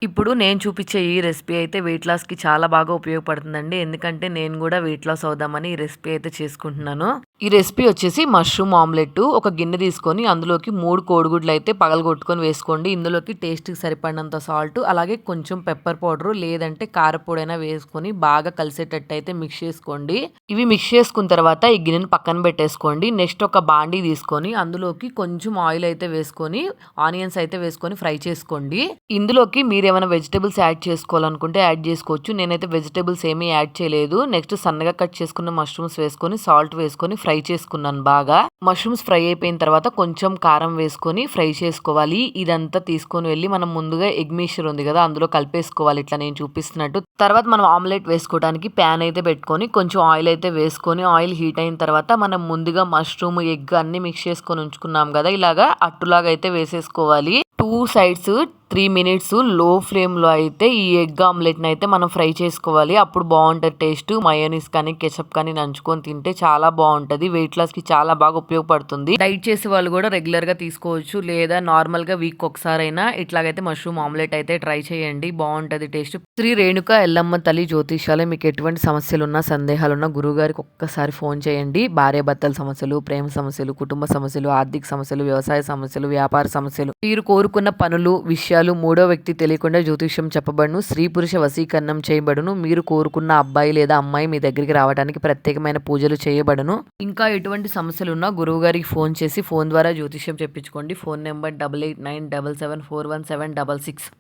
ఇప్పుడు నేను చూపించే ఈ రెసిపీ అయితే వెయిట్ లాస్‌కి చాలా బాగా ఉపయోగపడుతుందండి. ఎందుకంటే నేను గూడా వెయిట్ లాస్ అవుదామని ఈ రెసిపీ అయితే చేసుకుంటున్నాను. ఈ రెసిపీ వచ్చేసి మష్రూమ్ ఆమ్లెట్. ఒక గిన్నె తీసుకొని అందులోకి 3 కోడిగుడ్లు అయితే పగలగొట్టుకొని వేసుకోండి. ఇందులోకి టేస్ట్‌కి సరిపడినంత సాల్ట్, అలాగే కొంచెం పెప్పర్ పౌడర్ లేదంటే కారపొడైనా వేసుకొని బాగా కలిసేటట్టు అయితే మిక్స్ చేసుకోండి. ఇవి మిక్స్ చేసుకున్న తర్వాత ఈ గిన్నెని పక్కన పెట్టేసుకోండి. నెక్స్ట్ ఒక బాండీ తీసుకొని అందులోకి కొంచెం ఆయిల్ అయితే వేసుకొని ఆనియన్స్ అయితే వేసుకొని ఫ్రై చేసుకోండి. ఇందులోకి మీరేమైనా వెజిటబుల్స్ యాడ్ చేసుకోవాలనుకుంటే యాడ్ చేసుకోవచ్చు. నేనైతే వెజిటబుల్స్ ఏమీ యాడ్ చేయలేదు. నెక్స్ట్ సన్నగా కట్ చేసుకున్న మష్రూమ్స్ వేసుకొని సాల్ట్ వేసుకొని ఫ్రై చేసుకున్నాను బాగా. మష్రూమ్స్ ఫ్రై అయిపోయిన తర్వాత కొంచెం కారం వేసుకొని ఫ్రై చేసుకోవాలి. ఇదంతా తీసుకొని వెళ్ళి మనం ముందుగా ఎగ్ మిక్చర్ ఉంది కదా, అందులో కలిపేసుకోవాలి ఇట్లా నేను చూపిస్తున్నట్టు. తర్వాత మనం ఆమ్లెట్ వేసుకోవడానికి ప్యాన్ అయితే పెట్టుకొని కొంచెం ఆయిల్ అయితే వేసుకొని ఆయిల్ హీట్ అయిన తర్వాత మనం ముందుగా మష్రూమ్, ఎగ్ అన్ని మిక్స్ చేసుకొని ఉంచుకున్నాం కదా, ఇలాగా అట్టులాగా అయితే వేసేసుకోవాలి. 2 సైడ్స్ 3 మినిట్స్ లో ఫ్లేమ్‌లో అయితే ఈ ఎగ్ ఆమ్లెట్‌ని అయితే మనం ఫ్రై చేసుకోవాలి. అప్పుడు బావుంటది టేస్ట్. మయోనీస్ కానీ, కెచప్ కానీ నంచుకొని తింటే చాలా బావుంటది. వెయిట్ లాస్‌కి చాలా బాగా ఉపయోగపడుతుంది. డైట్ చేసే వాళ్ళు కూడా రెగ్యులర్‌గా తీసుకోవచ్చు. లేదా నార్మల్‌గా వీక్ ఒకసారైనా ఇట్లాగైతే మష్రూమ్ ఆమ్లెట్ అయితే ట్రై చేయండి. బావుంటది టేస్ట్. శ్రీ రేణుక ఎల్లమ్మ తల్లి జ్యోతిష్యాలయం. మీకు ఎటువంటి సమస్యలున్నా, సందేహాలున్నా గురువుగారికి ఒక్కసారి ఫోన్ చేయండి. భార్యాభర్తల సమస్యలు, ప్రేమ సమస్యలు, కుటుంబ సమస్యలు, ఆర్థిక సమస్యలు, వ్యవసాయ సమస్యలు, వ్యాపార సమస్యలు, మీరు కోరుకున్న పనులు, విషయాలు మూడో వ్యక్తి తెలియకుండా జ్యోతిష్యం చెప్పబడును. స్త్రీ పురుష వశీకరణం చేయబడును. మీరు కోరుకున్న అబ్బాయి లేదా అమ్మాయి మీ దగ్గరికి రావడానికి ప్రత్యేకమైన పూజలు చేయబడును. ఇంకా ఎటువంటి సమస్యలు ఉన్నా గురువు గారికి ఫోన్ చేసి ఫోన్ ద్వారా జ్యోతిష్యం చెప్పించుకోండి. Phone number 8897741766.